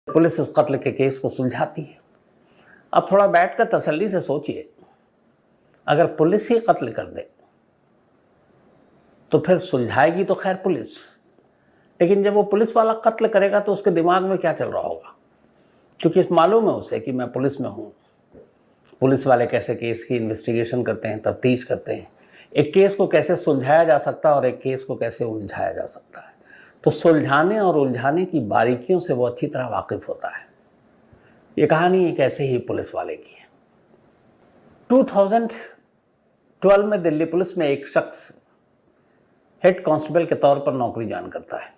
Police उस कत्ल के केस को सुलझाती है। अब थोड़ा बैठकर तसल्ली से सोचिए, अगर पुलिस ही कत्ल कर दे तो फिर सुलझाएगी तो खैर पुलिस, लेकिन जब वो पुलिस वाला कत्ल करेगा तो उसके दिमाग में क्या चल रहा होगा, क्योंकि मालूम है उसे कि मैं पुलिस में हूँ। पुलिस वाले कैसे केस की इन्वेस्टिगेशन करते हैं, तफ्तीश करते हैं, एक केस को कैसे सुलझाया जा सकता है और एक केस को कैसे उलझाया जा सकता है। तो सुलझाने और उलझाने की बारीकियों से वो अच्छी तरह वाकिफ होता है। ये कहानी एक ऐसे ही पुलिस वाले की है। 2012 में दिल्ली पुलिस में एक शख्स हेड कांस्टेबल के तौर पर नौकरी ज्वाइन करता है।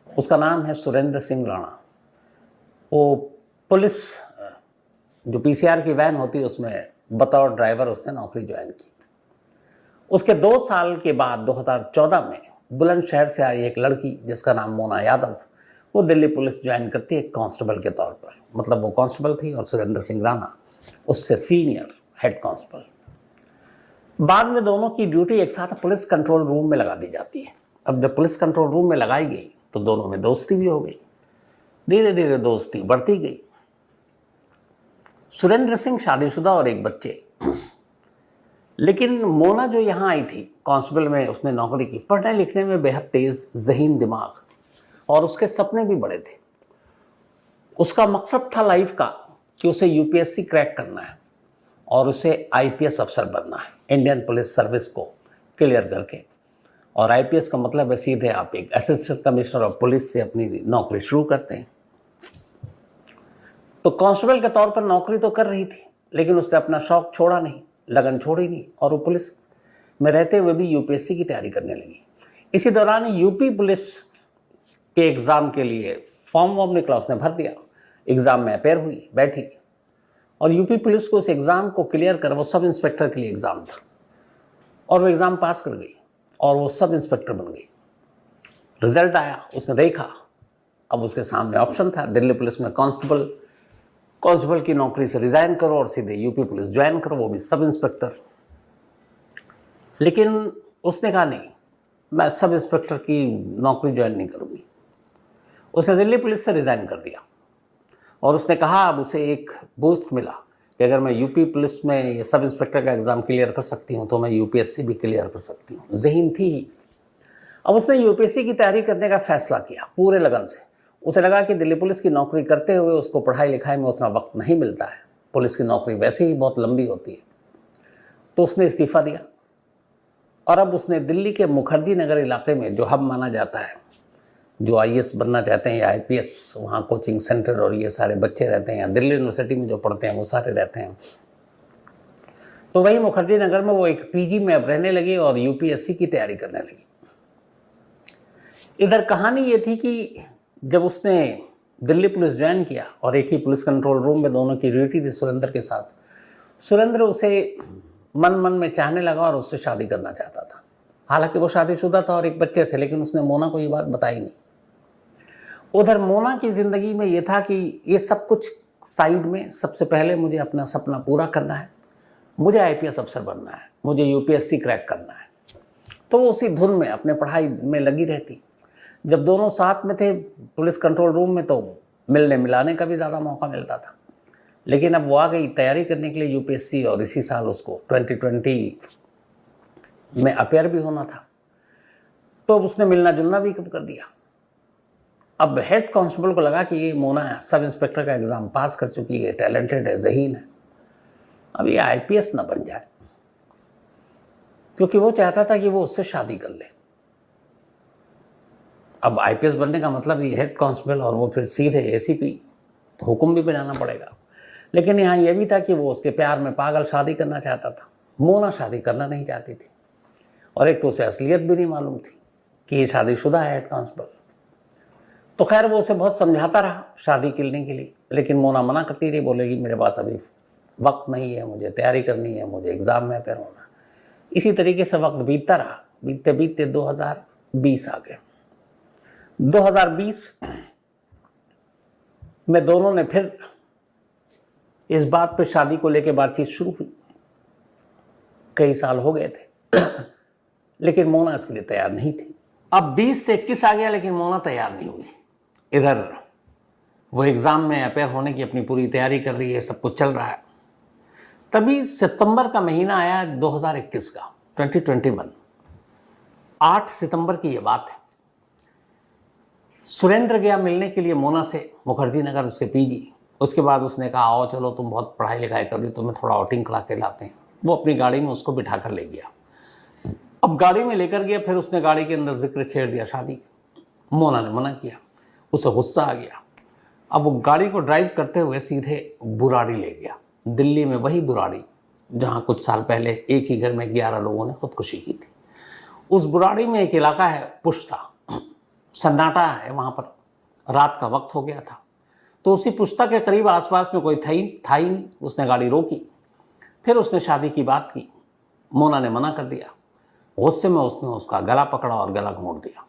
उसका नाम है सुरेंद्र सिंह राणा। वो पुलिस जो पीसीआर की वैन होती है उसमें बतौर ड्राइवर उसने नौकरी ज्वाइन की। उसके 2 साल के बाद 2014 में बुलंदशहर से आई एक लड़की जिसका नाम मोना यादव, वो दिल्ली पुलिस ज्वाइन करती है कांस्टेबल के तौर पर। मतलब वो कांस्टेबल थी और सुरेंद्र सिंह राणा उससे सीनियर हेड कांस्टेबल। बाद में दोनों की ड्यूटी एक साथ पुलिस कंट्रोल रूम में लगा दी जाती है। अब जब पुलिस कंट्रोल रूम में लगाई गई तो दोनों में दोस्ती भी हो गई। धीरे धीरे दोस्ती बढ़ती गई। सुरेंद्र सिंह शादीशुदा और एक बच्चे, लेकिन मोना जो यहाँ आई थी कांस्टेबल में, उसने नौकरी की, पढ़ने लिखने में बेहद तेज ज़हीन दिमाग और उसके सपने भी बड़े थे। उसका मकसद था लाइफ का कि उसे यूपीएससी क्रैक करना है और उसे आईपीएस अफसर बनना है, इंडियन पुलिस सर्विस को क्लियर करके। और आईपीएस का मतलब है सीधे आप एक असिस्टेंट कमिश्नर ऑफ पुलिस से अपनी नौकरी शुरू करते हैं। तो कांस्टेबल के तौर पर नौकरी तो कर रही थी, लेकिन उसने अपना शौक छोड़ा नहीं, लगन छोड़ी नहीं, और वो पुलिस में रहते हुए भी यूपीएससी की तैयारी करने लगी। इसी दौरान यूपी पुलिस के एग्ज़ाम के लिए फॉर्म वॉर्म निकला, उसने भर दिया, एग्ज़ाम में अपेयर हुई, बैठी, और यूपी पुलिस को उस एग्ज़ाम को क्लियर कर, वो सब इंस्पेक्टर के लिए एग्ज़ाम था, और वो एग्ज़ाम पास कर गई और वो सब इंस्पेक्टर बन गई। रिजल्ट आया, उसने देखा, अब उसके सामने ऑप्शन था, दिल्ली पुलिस में कांस्टेबल की नौकरी से रिज़ाइन करो और सीधे यूपी पुलिस ज्वाइन करो, वो भी सब इंस्पेक्टर। लेकिन उसने कहा नहीं, मैं सब इंस्पेक्टर की नौकरी ज्वाइन नहीं करूँगी। उसने दिल्ली पुलिस से रिज़ाइन कर दिया और उसने कहा, अब उसे एक बूस्ट मिला कि अगर मैं यूपी पुलिस में ये सब इंस्पेक्टर का एग्ज़ाम क्लियर कर सकती हूँ तो मैं यूपीएससी भी क्लियर कर सकती हूँ। ज़हीन थी ही। अब उसने यूपीएससी की तैयारी करने का फैसला किया पूरे लगन से। उसे लगा कि दिल्ली पुलिस की नौकरी करते हुए उसको पढ़ाई लिखाई में उतना वक्त नहीं मिलता है, पुलिस की नौकरी वैसे ही बहुत लंबी होती है। तो उसने इस्तीफ़ा दिया और अब उसने दिल्ली के मुखर्जी नगर इलाके में, जो हब माना जाता है, जो आईएएस बनना चाहते हैं या आईपीएस, वहाँ कोचिंग सेंटर और ये सारे बच्चे रहते हैं, या दिल्ली यूनिवर्सिटी में जो पढ़ते हैं वो सारे रहते हैं। तो वही मुखर्जी नगर में वो एक पीजी में अब रहने लगी और यूपीएससी की तैयारी करने लगी। इधर कहानी ये थी कि जब उसने दिल्ली पुलिस ज्वाइन किया और एक ही पुलिस कंट्रोल रूम में दोनों की ड्यूटी थी सुरेंद्र के साथ, सुरेंद्र उसे मन मन में चाहने लगा और उससे शादी करना चाहता था। हालांकि वो शादीशुदा था और एक बच्चे थे, लेकिन उसने मोना को ये बात बताई नहीं। उधर मोना की ज़िंदगी में ये था कि ये सब कुछ साइड में, सबसे पहले मुझे अपना सपना पूरा करना है, मुझे आईपीएस अफसर बनना है, मुझे यूपीएससी क्रैक करना है। तो वो उसी धुन में अपने पढ़ाई में लगी रहती। जब दोनों साथ में थे पुलिस कंट्रोल रूम में तो मिलने मिलाने का भी ज़्यादा मौका मिलता था। लेकिन अब वो आ गई तैयारी करने के लिए यूपीएससी, और इसी साल उसको 2020 में अपेयर भी होना था। तो उसने मिलना जुलना भी कब कर दिया। अब हेड कांस्टेबल को लगा कि ये मोना सब इंस्पेक्टर का एग्ज़ाम पास कर चुकी है, टैलेंटेड है, ज़हीन है, अब ये आईपीएस ना बन जाए, क्योंकि वो चाहता था कि वो उससे शादी कर ले। अब आईपीएस बनने का मतलब ये हेड कांस्टेबल और वो फिर सीधे एसीपी, तो हुक्म भी बजाना पड़ेगा। लेकिन यहाँ यह भी था कि वो उसके प्यार में पागल शादी करना चाहता था, मोना शादी करना नहीं चाहती थी, और एक तो उसे असलियत भी नहीं मालूम थी कि ये शादीशुदा है हेड कांस्टेबल। तो खैर वो उसे बहुत समझाता रहा शादी करने के लिए, लेकिन मोना मना करती रही, बोलेगी मेरे पास अभी वक्त नहीं है, मुझे तैयारी करनी है, मुझे एग्ज़ाम में अपेयर होना। इसी तरीके से वक्त बीतता रहा। बीतते बीतते 2020 आ गए। 2020 में दोनों ने फिर इस बात पे शादी को लेकर बातचीत शुरू हुई। कई साल हो गए थे लेकिन मोना इसके लिए तैयार नहीं थी। अब 20 से 21 आ गया, लेकिन मोना तैयार नहीं हुई। इधर वो एग्ज़ाम में अपेयर होने की अपनी पूरी तैयारी कर रही है, सब कुछ चल रहा है। तभी सितंबर का महीना आया 2021 का, 2021। 8 सितंबर की ये बात है। सुरेंद्र गया मिलने के लिए मोना से, मुखर्जी नगर, उसके पीजी। उसके बाद उसने कहा आओ चलो, तुम बहुत पढ़ाई लिखाई कर रही हो, तुम्हें थोड़ा आउटिंग करा के लाते हैं। वो अपनी गाड़ी में उसको बिठा कर ले गया। अब गाड़ी में लेकर गया, फिर उसने गाड़ी के अंदर जिक्र छेड़ दिया शादी का। मोना ने मना किया, उसे गुस्सा आ गया। अब वो गाड़ी को ड्राइव करते हुए सीधे बुराड़ी ले गया। दिल्ली में वही बुराड़ी जहाँ कुछ साल पहले एक ही घर में 11 लोगों ने खुदकुशी की थी। उस बुराड़ी में एक इलाका है पुश्ता, सन्नाटा है वहाँ पर, रात का वक्त हो गया था। तो उसी पुश्ता के करीब आसपास में कोई था ही नहीं। उसने गाड़ी रोकी, फिर उसने शादी की बात की। मोना ने मना कर दिया। गुस्से में उसने उसका गला पकड़ा और गला घोंट दिया।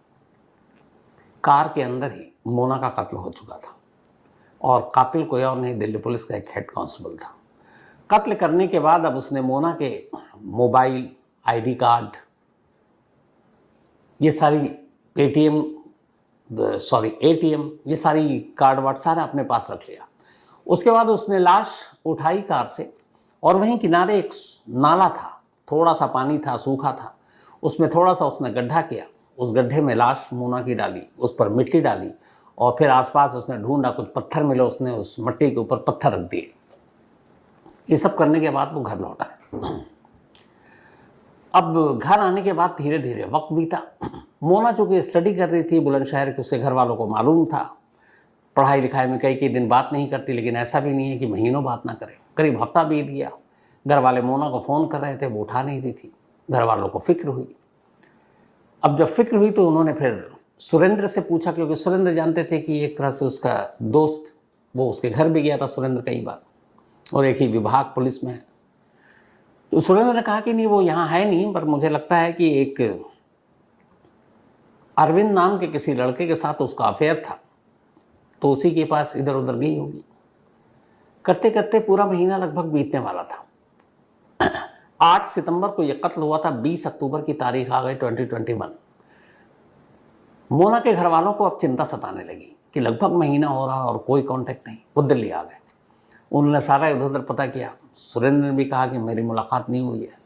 कार के अंदर ही मोना का कत्ल हो चुका था और कातिल कोई और नहीं, दिल्ली पुलिस का एक हेड कांस्टेबल था। कत्ल करने के बाद अब उसने मोना के मोबाइल, आईडी कार्ड, ये सारी एटीएम, ये सारी कार्ड वार्ड सारा अपने पास रख लिया। उसके बाद उसने लाश उठाई कार से और वहीं किनारे एक नाला था, थोड़ा सा पानी था, सूखा था, उसमें थोड़ा सा उसने गड्ढा किया। उस गड्ढे में लाश मोना की डाली, उस पर मिट्टी डाली और फिर आसपास उसने ढूंढा, कुछ पत्थर मिले, उसने उस मिट्टी के ऊपर पत्थर रख दिए। ये सब करने के बाद वो घर लौटा। अब घर आने के बाद धीरे धीरे वक्त बीता। मोना चूँकि स्टडी कर रही थी बुलंदशहर के, उसके घर वालों को मालूम था। पढ़ाई लिखाई में कई दिन बात नहीं करती, लेकिन ऐसा भी नहीं है कि महीनों बात ना करे। करीब हफ्ता बीत गया। घर वाले मोना को फ़ोन कर रहे थे, वो उठा नहीं रही थी। घर वालों को फिक्र हुई। अब जब फिक्र हुई तो उन्होंने फिर सुरेंद्र से पूछा, क्योंकि सुरेंद्र जानते थे कि एक तरह से उसका दोस्त, वो उसके घर भी गया था सुरेंद्र कई बार और एक ही विभाग पुलिस में है। तो सुरेंद्र ने कहा कि नहीं, वो यहाँ है नहीं, पर मुझे लगता है कि एक अरविंद नाम के किसी लड़के के साथ उसका अफेयर था, तो उसी के पास इधर उधर गई होगी। करते करते पूरा महीना लगभग बीतने वाला था। 8 सितंबर को यह कत्ल हुआ था। 20 अक्टूबर की तारीख आ गई 2021। मोना के घर वालों को अब चिंता सताने लगी कि लगभग महीना हो रहा और कोई कांटेक्ट नहीं। वो दिल्ली आ गए। उन्होंने सारा इधर उधर पता किया। सुरेंद्र ने भी कहा कि मेरी मुलाकात नहीं हुई है।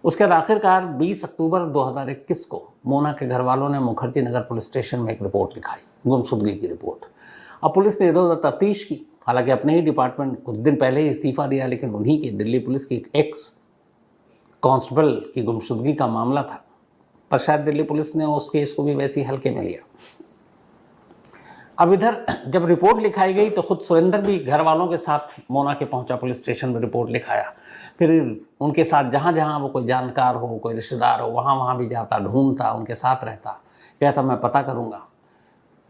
उसके बाद आखिरकार 20 अक्टूबर 2021 को मोना के घर वालों ने मुखर्जी नगर पुलिस स्टेशन में एक रिपोर्ट लिखाई, गुमशुदगी की रिपोर्ट। अब पुलिस ने इधर उधर तफ्तीश की। हालांकि अपने ही डिपार्टमेंट कुछ दिन पहले ही इस्तीफा दिया, लेकिन उन्हीं की दिल्ली पुलिस की एक्स कांस्टेबल की गुमशुदगी का मामला था, पर शायद दिल्ली पुलिस ने उस केस को भी वैसे ही हल्के में लिया। अब इधर जब रिपोर्ट लिखाई गई तो खुद सुरेंद्र भी घर वालों के साथ मोना के पहुंचा पुलिस स्टेशन में रिपोर्ट लिखाया। फिर उनके साथ जहाँ जहाँ वो कोई जानकार हो, कोई रिश्तेदार हो, वहाँ वहाँ भी जाता, ढूंढता, उनके साथ रहता, कहता मैं पता करूँगा।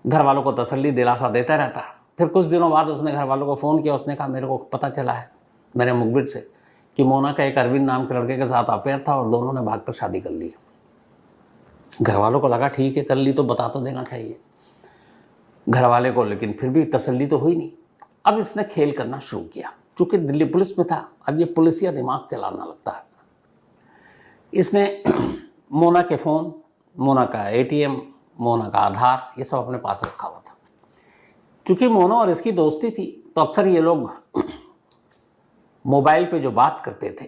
घर वालों को तसल्ली दिलासा देता रहता। फिर कुछ दिनों बाद उसने घर वालों को फ़ोन किया। उसने कहा मेरे को पता चला है मेरे मुखबिर से कि मोना का एक अरविंद नाम के लड़के के साथ अफेयर था और दोनों ने भागकर शादी कर ली। घर वालों को लगा ठीक है, कर ली तो बता तो देना चाहिए घर वाले को, लेकिन फिर भी तसल्ली तो हुई नहीं। अब इसने खेल करना शुरू किया। चूंकि दिल्ली पुलिस में था, अब ये पुलिसिया दिमाग चलाना लगता है। इसने मोना के फ़ोन, मोना का एटीएम, मोना का आधार, ये सब अपने पास रखा हुआ था। चूंकि मोना और इसकी दोस्ती थी तो अक्सर ये लोग मोबाइल पे जो बात करते थे,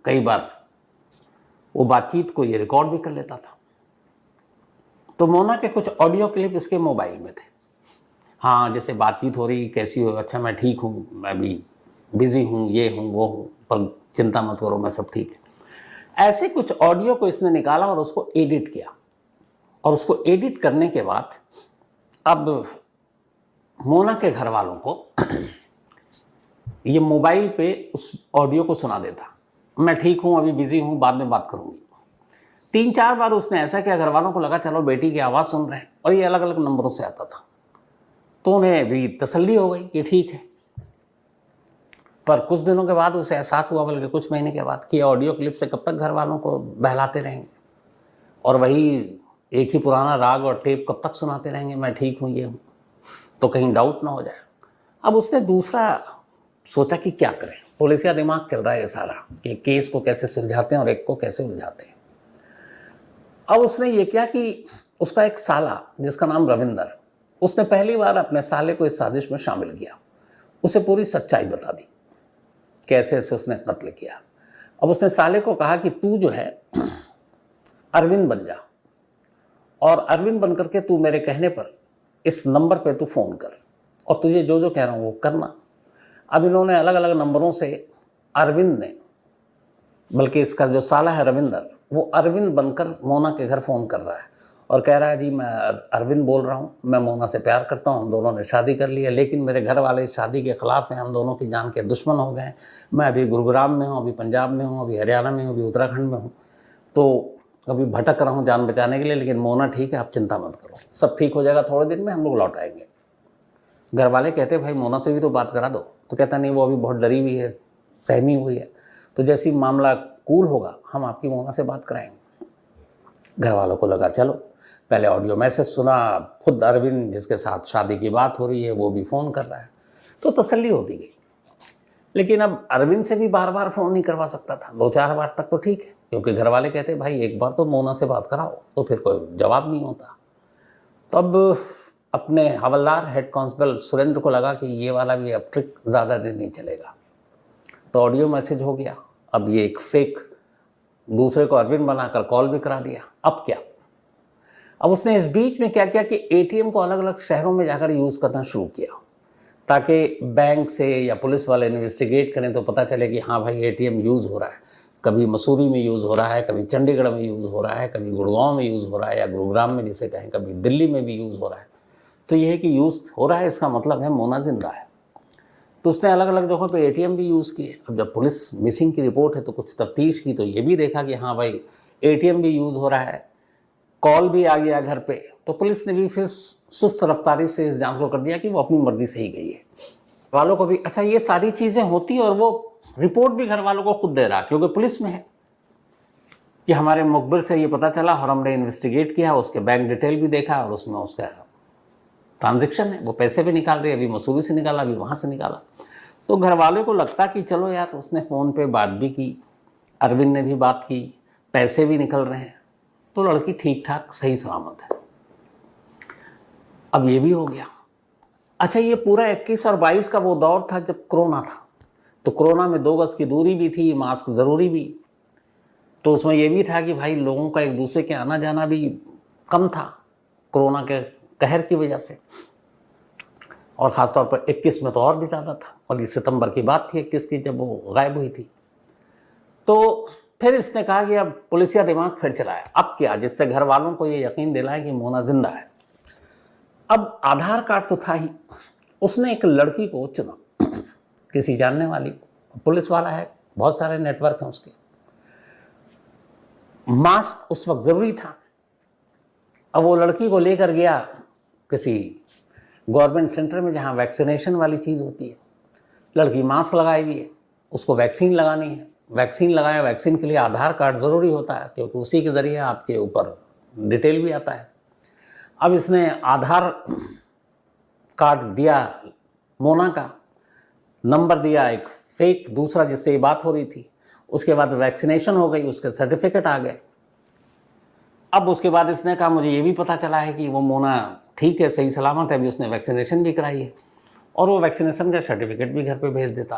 कई बार वो बातचीत को ये रिकॉर्ड भी कर लेता था। तो मोना के कुछ ऑडियो क्लिप इसके मोबाइल में थे। हाँ, जैसे बातचीत हो रही, कैसी हो, अच्छा मैं ठीक हूँ, मैं भी बिजी हूँ, ये हूँ वो हूँ, पर चिंता मत करो मैं सब ठीक है। ऐसे कुछ ऑडियो को इसने निकाला और उसको एडिट किया। और उसको एडिट करने के बाद अब मोना के घर वालों को ये मोबाइल पे उस ऑडियो को सुना देता, मैं ठीक हूँ, अभी बिजी हूँ, बाद में बात करूँगी। 3-4 बार उसने ऐसा किया। घर वालों को लगा चलो बेटी की आवाज़ सुन रहे हैं, और ये अलग अलग नंबरों से आता था, तो उन्हें भी तसल्ली हो गई कि ठीक है। पर कुछ दिनों के बाद उसे एहसास हुआ, बल्कि कुछ महीने के बाद, कि ऑडियो क्लिप से कब तक घर वालों को बहलाते रहेंगे और वही एक ही पुराना राग और टेप कब तक सुनाते रहेंगे, मैं ठीक हूँ ये हूँ, तो कहीं डाउट ना हो जाए। अब उसने दूसरा सोचा कि क्या करें। पुलिसिया दिमाग चल रहा है ये सारा, कि केस को कैसे सुलझाते हैं और एक को कैसे उलझाते हैं। अब उसने ये किया कि उसका एक साला जिसका नाम रविंदर, उसने पहली बार अपने साले को इस साजिश में शामिल किया, उसे पूरी सच्चाई बता दी कैसे ऐसे उसने कत्ल किया। अब उसने साले को कहा कि तू जो है अरविंद बन जा, और अरविंद बन करके तू मेरे कहने पर इस नंबर पे तू फ़ोन कर, और तुझे जो जो कह रहा हूँ वो करना। अब इन्होंने अलग अलग नंबरों से अरविंद ने, बल्कि इसका जो साला है रविंदर, वो अरविंद बनकर मोना के घर फ़ोन कर रहा है और कह रहा है जी मैं अरविंद बोल रहा हूँ, मैं मोना से प्यार करता हूँ, हम दोनों ने शादी कर ली है, लेकिन मेरे घर वाले इस शादी के ख़िलाफ़ हैं, हम दोनों की जान के दुश्मन हो गए हैं। मैं अभी गुरुग्राम में हूँ, अभी पंजाब में हूँ, अभी हरियाणा में हूँ, अभी उत्तराखंड में हूँ, तो अभी भटक रहा हूँ जान बचाने के लिए, लेकिन मोना ठीक है, आप चिंता मत करो, सब ठीक हो जाएगा, थोड़े दिन में हम लोग लौट आएंगे। घर वाले कहते भाई मोना से भी तो बात करा दो, तो कहता नहीं वो अभी बहुत डरी हुई है, सहमी हुई है, तो जैसे ही मामला कूल होगा हम आपकी मोना से बात कराएंगे। घर वालों को लगा चलो, पहले ऑडियो मैसेज सुना, खुद अरविंद जिसके साथ शादी की बात हो रही है वो भी फ़ोन कर रहा है, तो तसल्ली होती गई। लेकिन अब अरविंद से भी बार बार फ़ोन नहीं करवा सकता था, 2-4 बार तक तो ठीक है, क्योंकि घर वाले कहते भाई एक बार तो मोना से बात कराओ, तो फिर कोई जवाब नहीं होता। तो अब अपने हवलदार हेड कांस्टेबल सुरेंद्र को लगा कि ये वाला भी अब ट्रिक ज़्यादा दिन नहीं चलेगा, तो ऑडियो मैसेज हो गया। अब ये एक फेक दूसरे को अरविंद बनाकर कॉल भी करा दिया। अब क्या, अब उसने इस बीच में क्या किया कि एटीएम को अलग अलग शहरों में जाकर यूज़ करना शुरू किया, ताकि बैंक से या पुलिस वाले इन्वेस्टिगेट करें तो पता चले कि हाँ भाई एटीएम यूज़ हो रहा है। कभी मसूरी में यूज़ हो रहा है, कभी चंडीगढ़ में यूज़ हो रहा है, कभी गुड़गांव में यूज़ हो रहा है, या गुरुग्राम में जिसे कहें, कभी दिल्ली में भी यूज़ हो रहा है। तो ये है कि यूज़ हो रहा है, इसका मतलब है मोना जिंदा है। तो उसने अलग अलग जगहों पे एटीएम भी यूज़ किए। अब जब पुलिस मिसिंग की रिपोर्ट है तो कुछ तफ्तीश की, तो ये भी देखा कि हाँ भाई एटीएम भी यूज़ हो रहा है, कॉल भी आ गया घर पे, तो पुलिस ने भी फिर सुस्त रफ्तारी से इस जांच को कर दिया कि वो अपनी मर्जी से ही गई है। वालों को भी अच्छा ये सारी चीज़ें होती, और वो रिपोर्ट भी घर वालों को खुद दे रहा, क्योंकि पुलिस में है कि हमारे मुखबिर से ये पता चला और हमने इन्वेस्टिगेट किया, उसके बैंक डिटेल भी देखा और उसमें उसका ट्रांजेक्शन है, वो पैसे भी निकाल रहे, अभी मसूरी से निकाला, अभी वहाँ से निकाला। तो घर वालों को लगता कि चलो यार उसने फ़ोन पे बात भी की, अरविंद ने भी बात की, पैसे भी निकल रहे हैं, तो लड़की ठीक ठाक सही सलामत है। अब ये भी हो गया। अच्छा ये पूरा 21 और 22 का वो दौर था जब कोरोना था, तो कोरोना में 2 गज की दूरी भी थी, मास्क ज़रूरी भी, तो उसमें ये भी था कि भाई लोगों का एक दूसरे के आना जाना भी कम था कोरोना के कहर की वजह से, और ख़ासतौर पर 21 में तो और भी ज़्यादा था, और ये सितंबर की बात थी 21 की जब वो गायब हुई थी। तो फिर इसने कहा कि अब पुलिसिया दिमाग फिर चलाया, अब क्या, जिससे घर वालों को ये यकीन दिलाए कि मोना जिंदा है। अब आधार कार्ड तो था ही, उसने एक लड़की को चुना, किसी जानने वाली को, पुलिस वाला है, बहुत सारे नेटवर्क हैं उसके। मास्क उस वक्त ज़रूरी था। अब वो लड़की को लेकर गया किसी गवर्नमेंट सेंटर में जहाँ वैक्सीनेशन वाली चीज़ होती है। लड़की मास्क लगाई हुई है, उसको वैक्सीन लगानी है, वैक्सीन लगाया, वैक्सीन के लिए आधार कार्ड ज़रूरी होता है, क्योंकि उसी के ज़रिए आपके ऊपर डिटेल भी आता है। अब इसने आधार कार्ड दिया, मोना का नंबर दिया, एक फेक दूसरा जिससे ये बात हो रही थी, उसके बाद वैक्सीनेशन हो गई, उसके सर्टिफिकेट आ गए। अब उसके बाद इसने कहा मुझे ये भी पता चला है कि वो मोना ठीक है, सही सलामत है, अभी उसने वैक्सीनेशन भी कराई है, और वो वैक्सीनेशन का सर्टिफिकेट भी घर पे भेज देता।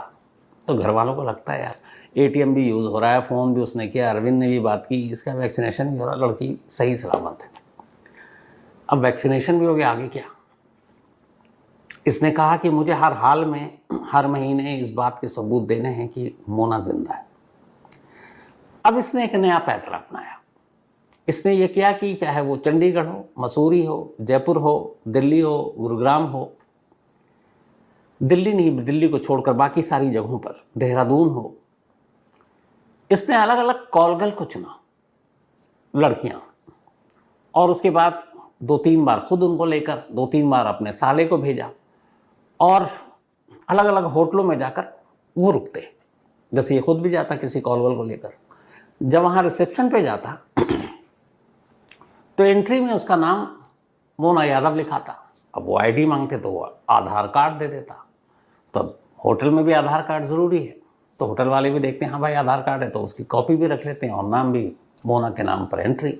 तो घर वालों को लगता है यार एटीएम भी यूज़ हो रहा है, फ़ोन भी उसने किया, अरविंद ने भी बात की, इसका वैक्सीनेशन भी हो रहा, लड़की सही सलामत है। अब वैक्सीनेशन भी हो गया, आगे क्या। इसने कहा कि मुझे हर हाल में हर महीने इस बात के सबूत देने हैं कि मोना जिंदा है। अब इसने एक नया पैतरा अपनाया। इसने ये किया कि चाहे वो चंडीगढ़ हो, मसूरी हो, जयपुर हो, दिल्ली हो, गुरुग्राम हो, दिल्ली नहीं, दिल्ली को छोड़कर बाकी सारी जगहों पर, देहरादून हो, इसने अलग अलग कॉल गर्ल को चुना, लड़कियां, और उसके बाद 2-3 बार खुद उनको लेकर, 2-3 बार अपने साले को भेजा, और अलग अलग होटलों में जाकर वो रुकते, जैसे ये खुद भी जाता किसी कॉल गर्ल को लेकर। जब वहाँ रिसेप्शन पे जाता तो एंट्री में उसका नाम मोना यादव लिखा था। अब वो आईडी मांगते तो वो आधार कार्ड दे देता। तो होटल में भी आधार कार्ड ज़रूरी है, तो होटल वाले भी देखते हैं हाँ भाई आधार कार्ड है, तो उसकी कॉपी भी रख लेते हैं, और नाम भी मोना के नाम पर एंट्री।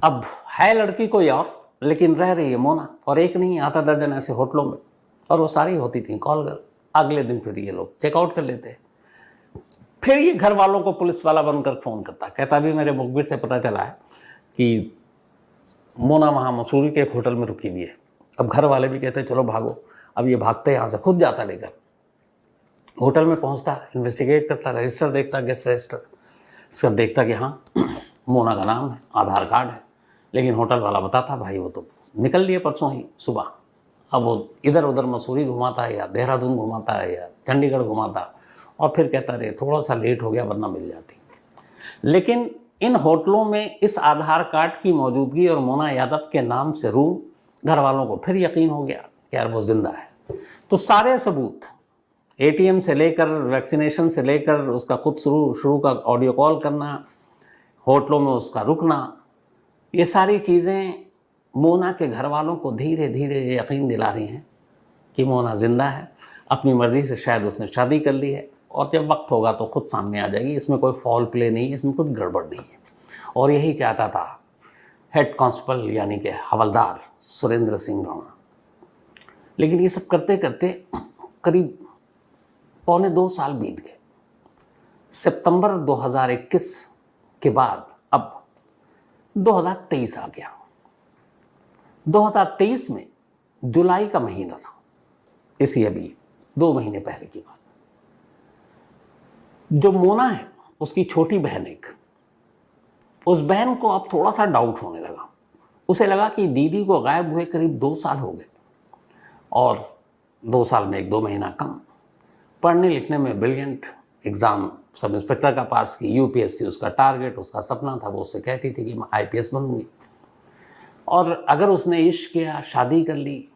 अब है लड़की कोई और, लेकिन रह रही है मोना, और एक नहीं, आता दर्जन ऐसे होटलों में, और वो सारी होती थी कॉल गर्ल। अगले दिन फिर ये लोग चेकआउट कर लेते। फिर ये घर वालों को पुलिस वाला बनकर फ़ोन करता, कहता भी मेरे मुखबिर से पता चला है कि मोना वहाँ मसूरी के एक होटल में रुकी हुई है। अब घर वाले भी कहते चलो भागो। अब ये भागते यहाँ से, खुद जाता लेकर होटल में पहुँचता, इन्वेस्टिगेट करता, रजिस्टर देखता, गेस्ट रजिस्टर, इसका देखता कि हाँ मोना का नाम है, आधार कार्ड है। लेकिन होटल वाला बताता भाई वो तो निकल लिए परसों ही सुबह। अब वो इधर उधर मसूरी घुमाता है, या देहरादून घुमाता है, या चंडीगढ़ घुमाता, और फिर कहता रहे थोड़ा सा लेट हो गया वरना मिल जाती। लेकिन इन होटलों में इस आधार कार्ड की मौजूदगी और मोना यादव के नाम से रूम, घर वालों को फिर यकीन हो गया कि यार वो जिंदा है। तो सारे सबूत, एटीएम से लेकर वैक्सीनेशन से लेकर उसका खुद शुरू का ऑडियो कॉल करना, होटलों में उसका रुकना, ये सारी चीज़ें मोना के घर वालों को धीरे धीरे यकीन दिला रही हैं कि मोना जिंदा है, अपनी मर्ज़ी से शायद उसने शादी कर ली है, और जब वक्त होगा तो खुद सामने आ जाएगी, इसमें कोई फॉल प्ले नहीं है, इसमें कुछ गड़बड़ नहीं है। और यही चाहता था हेड कांस्टेबल यानी कि हवलदार सुरेंद्र सिंह राणा। लेकिन ये सब करते करते करीब 1.25 साल बीत गए। सितंबर 2021 के बाद अब 2023 आ गया। 2023 में जुलाई का महीना था, इसी अभी 2 महीने पहले की बात। जो मोना है उसकी छोटी बहन एक, उस बहन को अब थोड़ा सा डाउट होने लगा। उसे लगा कि दीदी को गायब हुए करीब 2 साल हो गए, और 2 साल में 1-2 महीना कम। पढ़ने लिखने में ब्रिलियंट, एग्ज़ाम सब इंस्पेक्टर का पास की, यूपीएससी उसका टारगेट, उसका सपना था। वो उससे कहती थी कि मैं आईपीएस बनूंगी। और अगर उसने इश्क किया, शादी कर ली,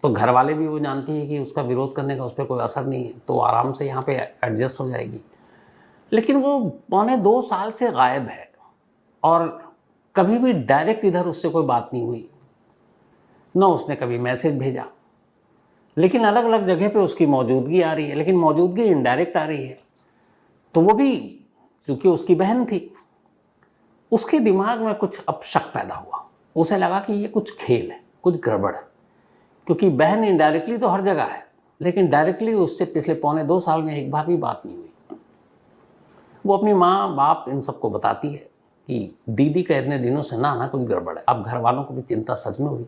तो घर वाले भी वो जानती है कि उसका विरोध करने का उस पर कोई असर नहीं है, तो आराम से यहाँ पे एडजस्ट हो जाएगी। लेकिन वो 1.25-2 साल से गायब है, और कभी भी डायरेक्ट इधर उससे कोई बात नहीं हुई, न उसने कभी मैसेज भेजा। लेकिन अलग अलग जगह पे उसकी मौजूदगी आ रही है, लेकिन मौजूदगी इनडायरेक्ट आ रही है। तो वो भी क्योंकि उसकी बहन थी, उसके दिमाग में कुछ अब शक पैदा हुआ। उसे लगा कि ये कुछ खेल है, कुछ गड़बड़ है, क्योंकि बहन इनडायरेक्टली तो हर जगह है, लेकिन डायरेक्टली उससे पिछले 1.25-2 साल में एक बार भी बात नहीं हुई। वो अपनी माँ बाप इन सबको बताती है कि दीदी का इतने दिनों से ना कुछ गड़बड़ है। अब घर वालों को भी चिंता सच में हुई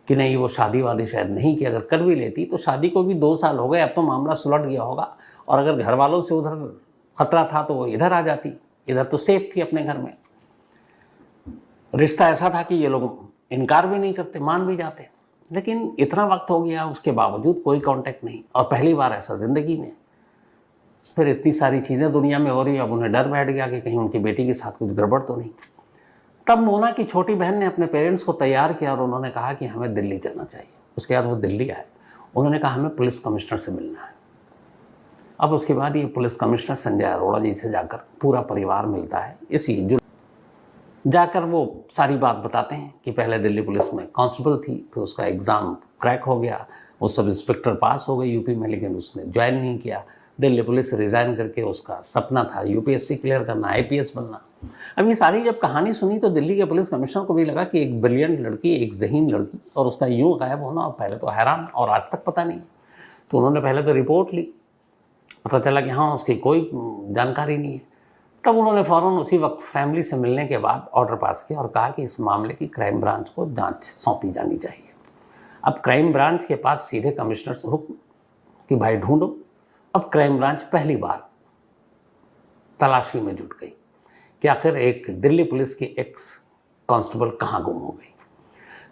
कि नहीं वो शादी वादी शायद नहीं की, अगर कर भी लेती तो शादी को भी 2 साल हो गए, अब तो मामला सुलट गया होगा, और अगर घर वालों से उधर खतरा था तो वो इधर आ जाती, इधर तो सेफ थी अपने घर में। रिश्ता ऐसा था कि ये लोग इनकार भी नहीं करते, मान भी जाते। लेकिन इतना वक्त हो गया, उसके बावजूद कोई कांटेक्ट नहीं, और पहली बार ऐसा ज़िंदगी में। फिर इतनी सारी चीज़ें दुनिया में हो रही, अब उन्हें डर बैठ गया कि कहीं उनकी बेटी के साथ कुछ गड़बड़ तो नहीं। तब मोना की छोटी बहन ने अपने पेरेंट्स को तैयार किया, और उन्होंने कहा कि हमें दिल्ली चलना चाहिए। उसके बाद वो दिल्ली आए, उन्होंने कहा हमें पुलिस कमिश्नर से मिलना है। अब उसके बाद ये पुलिस कमिश्नर संजय अरोड़ा जी से जाकर पूरा परिवार मिलता है। इसी जो जाकर वो सारी बात बताते हैं कि पहले दिल्ली पुलिस में कांस्टेबल थी, फिर उसका एग्ज़ाम क्रैक हो गया, वो सब इंस्पेक्टर पास हो गए यूपी में, लेकिन उसने ज्वाइन नहीं किया। दिल्ली पुलिस रिज़ाइन करके उसका सपना था यूपीएससी क्लियर करना, आईपीएस बनना। अब ये सारी जब कहानी सुनी तो दिल्ली के पुलिस कमिश्नर को भी लगा कि एक ब्रिलियंट लड़की, एक ज़हीन लड़की, और उसका यूँ गायब होना, और पहले तो हैरान, और आज तक पता नहीं। तो उन्होंने पहले तो रिपोर्ट ली, पता चला कि हाँ उसकी कोई जानकारी नहीं है। तब उन्होंने फ़ौरन उसी वक्त फैमिली से मिलने के बाद ऑर्डर पास किया और कहा कि इस मामले की क्राइम ब्रांच को जांच सौंपी जानी चाहिए। अब क्राइम ब्रांच के पास सीधे कमिश्नर से हुक्म कि भाई ढूंढो। अब क्राइम ब्रांच पहली बार तलाशी में जुट गई कि आखिर एक दिल्ली पुलिस की एक्स कांस्टेबल कहाँ गुम हो गई।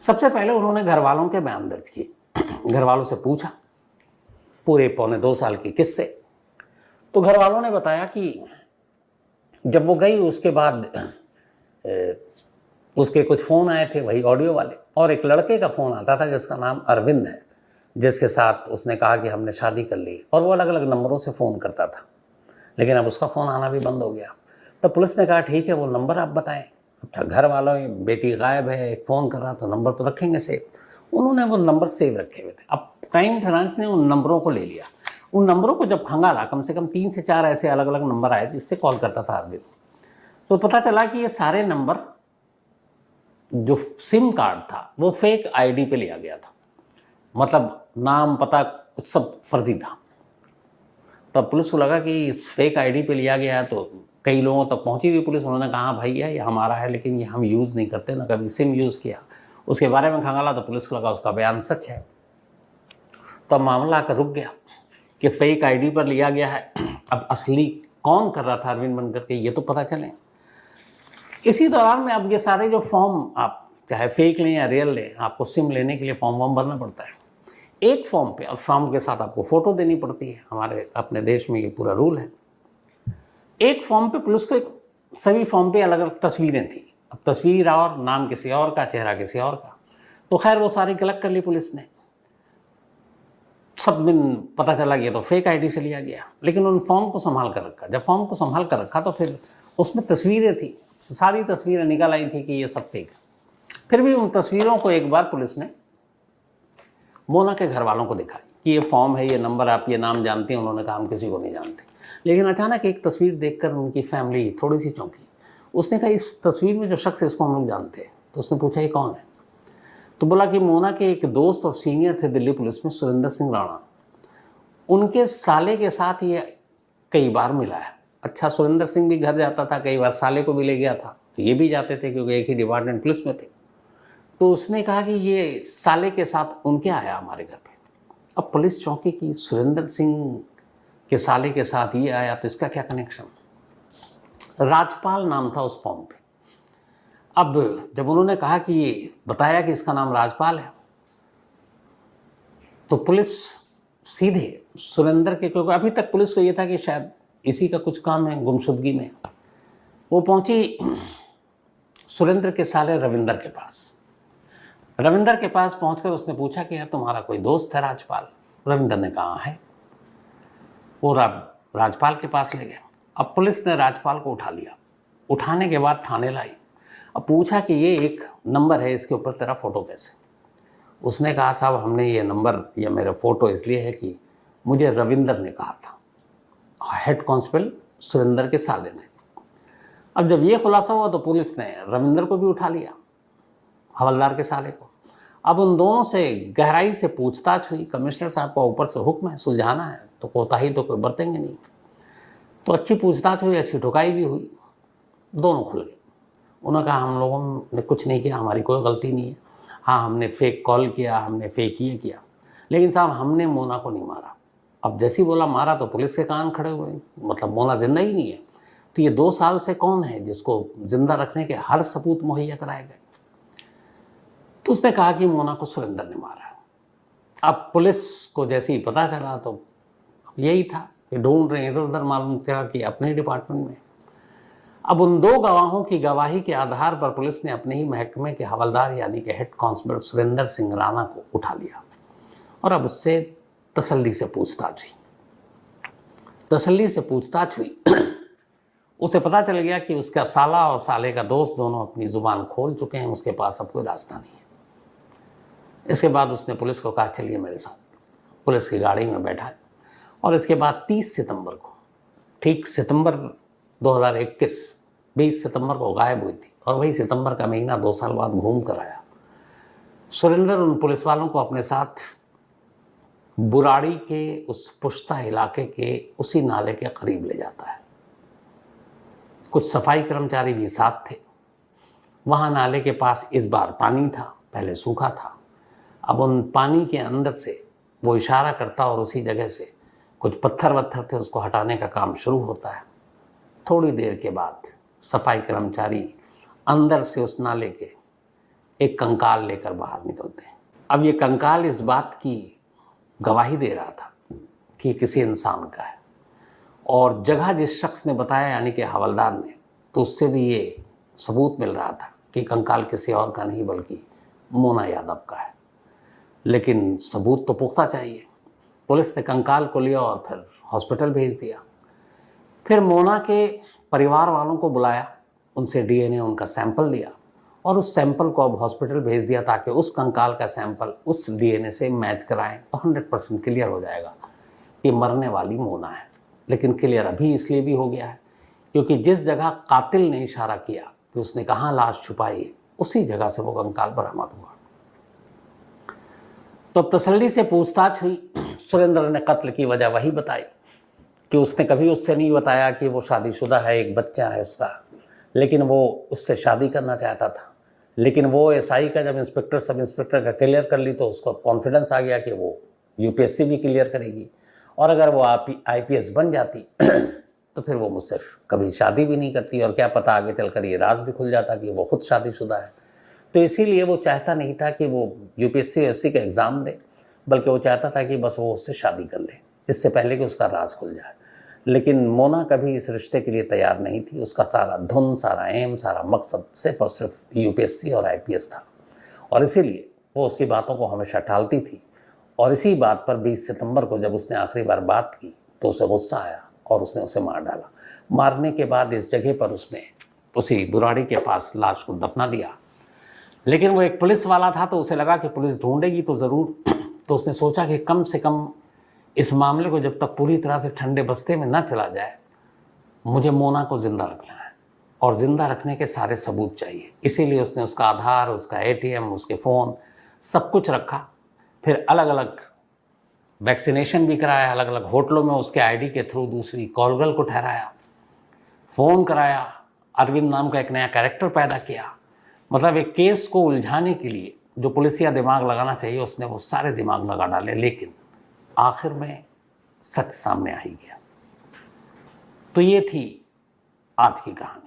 सबसे पहले उन्होंने घर वालों के बयान दर्ज किए, घर वालों से पूछा पूरे 1.25-2 साल के किस्से। तो घर वालों ने बताया कि जब वो गई उसके बाद उसके कुछ फ़ोन आए थे, वही ऑडियो वाले, और एक लड़के का फ़ोन आता था जिसका नाम अरविंद है, जिसके साथ उसने कहा कि हमने शादी कर ली, और वो अलग अलग नंबरों से फ़ोन करता था, लेकिन अब उसका फ़ोन आना भी बंद हो गया। तब पुलिस ने कहा ठीक है वो नंबर आप बताएं। अच्छा, घर वालों बेटी गायब है, एक फ़ोन कर रहा तो नंबर तो रखेंगे सेव। उन्होंने वो नंबर सेव रखे हुए थे। अब क्राइम ब्रांच ने उन नंबरों को ले लिया। उन नंबरों को जब खंगाला, कम से कम 3 से 4 ऐसे अलग अलग नंबर आए जिससे कॉल करता था अरविंद। तो पता चला कि ये सारे नंबर जो सिम कार्ड था वो फेक आईडी पे लिया गया था, मतलब नाम पता सब फर्जी था। तब पुलिस को लगा कि इस फेक आईडी पे लिया गया है, तो कई लोगों तक पहुंची हुई पुलिस, उन्होंने कहा भैया ये हमारा है लेकिन ये हम यूज़ नहीं करते, ना कभी सिम यूज़ किया। उसके बारे में खंगाला तो पुलिस को लगा उसका बयान सच है। तो मामला आकर रुक गया कि फेक आईडी पर लिया गया है। अब असली कौन कर रहा था अरविंद बनकर के, ये तो पता चले। इसी दौरान में अब ये सारे जो फॉर्म, आप चाहे फेक लें या रियल लें, आपको सिम लेने के लिए फॉर्म वॉर्म भरना पड़ता है एक फॉर्म पे, और फॉर्म के साथ आपको फ़ोटो देनी पड़ती है। हमारे अपने देश में ये पूरा रूल है। एक फॉर्म पे पुलिस को सभी फॉर्म पे अलग अलग तस्वीरें थी। अब तस्वीर और नाम किसी और का, चेहरा किसी और का, तो खैर वो सारी कलेक्ट कर ली पुलिस ने। सब दिन पता चला गया तो फेक आईडी से लिया गया, लेकिन उन फॉर्म को संभाल कर रखा। जब फॉर्म को संभाल कर रखा तो फिर उसमें तस्वीरें थी, सारी तस्वीरें निकल आई थी कि ये सब फेक। फिर भी उन तस्वीरों को एक बार पुलिस ने मोना के घर वालों को दिखाई कि ये फॉर्म है, ये नंबर, आप ये नाम जानते हैं। उन्होंने कहा हम किसी को नहीं जानते। लेकिन अचानक एक तस्वीर देखकर उनकी फैमिली थोड़ी सी चौंकी। उसने कहा इस तस्वीर में जो शख्स है इसको हम लोग जानते हैं। तो उसने पूछा ये कौन है? तो बोला कि मोना के एक दोस्त और सीनियर थे दिल्ली पुलिस में, सुरेंद्र सिंह राणा, उनके साले के साथ ये कई बार मिला है। अच्छा, सुरेंद्र सिंह भी घर जाता था, कई बार साले को भी ले गया था, तो ये भी जाते थे क्योंकि एक ही डिपार्टमेंट पुलिस में थे। तो उसने कहा कि ये साले के साथ उनके आया हमारे घर पे। अब पुलिस चौंकी कि सुरेंद्र सिंह के साले के साथ ये आया, तो इसका क्या कनेक्शन? राजपाल नाम था उस फॉर्म पे। अब जब उन्होंने कहा कि ये बताया कि इसका नाम राजपाल है, तो पुलिस सीधे सुरेंद्र के, क्योंकि अभी तक पुलिस को ये था कि शायद इसी का कुछ काम है गुमशुदगी में, वो पहुंची सुरेंद्र के साले रविंदर के पास। रविंदर के पास पहुंचकर उसने पूछा कि यार तुम्हारा कोई दोस्त है राजपाल? रविंदर ने कहा है। वो राजपाल के पास ले गया। अब पुलिस ने राजपाल को उठा लिया। उठाने के बाद थाने लाई। अब पूछा कि ये एक नंबर है, इसके ऊपर तेरा फ़ोटो कैसे? उसने कहा साहब हमने ये नंबर या मेरा फ़ोटो इसलिए है कि मुझे रविंदर ने कहा था, हेड कांस्टेबल सुरेंद्र के साले ने। अब जब ये खुलासा हुआ तो पुलिस ने रविंदर को भी उठा लिया, हवलदार के साले को। अब उन दोनों से गहराई से पूछताछ हुई। कमिश्नर साहब का ऊपर से हुक्म है, सुलझाना है, तो कोताही तो कोई बरतेंगे नहीं। तो अच्छी पूछताछ हुई, अच्छी ठुकाई भी हुई, दोनों खुल गए। उन्होंने कहा हम लोगों ने कुछ नहीं किया, हमारी कोई गलती नहीं है। हाँ, हमने फेक कॉल किया, हमने फेक ये किया, लेकिन साहब हमने मोना को नहीं मारा। अब जैसे ही बोला मारा तो पुलिस के कान खड़े हुए, मतलब मोना जिंदा ही नहीं है, तो ये 2 साल से कौन है जिसको जिंदा रखने के हर सबूत मुहैया कराए गए? तो उसने कहा कि मोना को सुरेंद्र ने मारा। अब पुलिस को जैसे ही पता चला तो यही था कि ढूंढ रहे, इधर उधर मालूम चला कि अपने डिपार्टमेंट में। अब उन 2 गवाहों की गवाही के आधार पर पुलिस ने अपने ही महकमे के हवलदार यानी कि हेड कांस्टेबल सुरेंद्र सिंह राणा को उठा लिया और अब उससे तसल्ली से पूछताछ हुई। उसे पता चल गया कि उसका साला और साले का दोस्त दोनों अपनी जुबान खोल चुके हैं, उसके पास अब कोई रास्ता नहीं है। इसके बाद उसने पुलिस को कहा चलिए मेरे साथ। पुलिस की गाड़ी में बैठा और इसके बाद 30 सितंबर को, ठीक सितंबर 2021, 20 सितंबर को गायब हुई थी और वही सितंबर का महीना 2 साल बाद घूम कर आया। सुरेंद्र उन पुलिस वालों को अपने साथ बुराड़ी के उस पुश्ता इलाके के उसी नाले के करीब ले जाता है। कुछ सफाई कर्मचारी भी साथ थे। वहाँ नाले के पास इस बार पानी था, पहले सूखा था। अब उन पानी के अंदर से वो इशारा करता और उसी जगह से कुछ पत्थर वत्थर थे, उसको हटाने का काम शुरू होता है। थोड़ी देर के बाद सफाई कर्मचारी अंदर से उस नाले के एक कंकाल लेकर बाहर निकलते हैं। अब ये कंकाल इस बात की गवाही दे रहा था कि किसी इंसान का है, और जगह जिस शख्स ने बताया यानी कि हवलदार ने, तो उससे भी ये सबूत मिल रहा था कि कंकाल किसी और का नहीं बल्कि मोना यादव का है। लेकिन सबूत तो पुख्ता चाहिए। पुलिस ने कंकाल को लिया और फिर हॉस्पिटल भेज दिया। फिर मोना के परिवार वालों को बुलाया, उनसे डीएनए उनका सैंपल लिया और उस सैंपल को अब हॉस्पिटल भेज दिया ताकि उस कंकाल का सैंपल उस डीएनए से मैच कराएं तो 100% क्लियर हो जाएगा कि मरने वाली मोना है। लेकिन क्लियर अभी इसलिए भी हो गया है क्योंकि जिस जगह कातिल ने इशारा किया कि उसने कहाँ लाश छुपाई, उसी जगह से वो कंकाल बरामद हुआ। तो तसल्ली से पूछताछ हुई। सुरेंद्र ने कत्ल की वजह वही बताई कि उसने कभी उससे नहीं बताया कि वो शादीशुदा है, एक बच्चा है उसका, लेकिन वो उससे शादी करना चाहता था। लेकिन वो एसआई का जब इंस्पेक्टर सब इंस्पेक्टर का क्लियर कर ली तो उसको कॉन्फिडेंस आ गया कि वो यूपीएससी भी क्लियर करेगी, और अगर वो आईपीएस बन जाती तो फिर वो मुझसे कभी शादी भी नहीं करती, और क्या पता आगे चलकर ये राज भी खुल जाता कि वो खुद शादीशुदा है। तो इसीलिए वो चाहता नहीं था कि वो यूपीएससी का एग्ज़ाम दे, बल्कि वो चाहता था कि बस वो उससे शादी कर ले, इससे पहले कि उसका राज खुल जाए। लेकिन मोना कभी इस रिश्ते के लिए तैयार नहीं थी। उसका सारा धुन, सारा एम, सारा मकसद सिर्फ और सिर्फ यूपीएससी और आईपीएस था, और इसीलिए वो उसकी बातों को हमेशा टालती थी। और इसी बात पर 20 सितंबर को जब उसने आखिरी बार बात की तो उसे गुस्सा आया और उसने उसे मार डाला। मारने के बाद इस जगह पर उसने उसी बुराड़ी के पास लाश को दफना दिया। लेकिन वो एक पुलिस वाला था तो उसे लगा कि पुलिस ढूंढेगी तो ज़रूर, तो उसने सोचा कि कम से कम इस मामले को जब तक पूरी तरह से ठंडे बस्ते में न चला जाए, मुझे मोना को ज़िंदा रखना है, और ज़िंदा रखने के सारे सबूत चाहिए। इसीलिए उसने उसका आधार, उसका एटीएम, उसके फ़ोन, सब कुछ रखा। फिर अलग अलग वैक्सीनेशन भी कराया, अलग अलग होटलों में उसके आईडी के थ्रू दूसरी कॉल गर्ल को ठहराया, फ़ोन कराया, अरविंद नाम का एक नया कैरेक्टर पैदा किया। मतलब एक केस को उलझाने के लिए जो पुलिसिया दिमाग लगाना चाहिए उसने वो सारे दिमाग लगा डाले, लेकिन आखिर में सच सामने आ ही गया। तो ये थी आज की कहानी।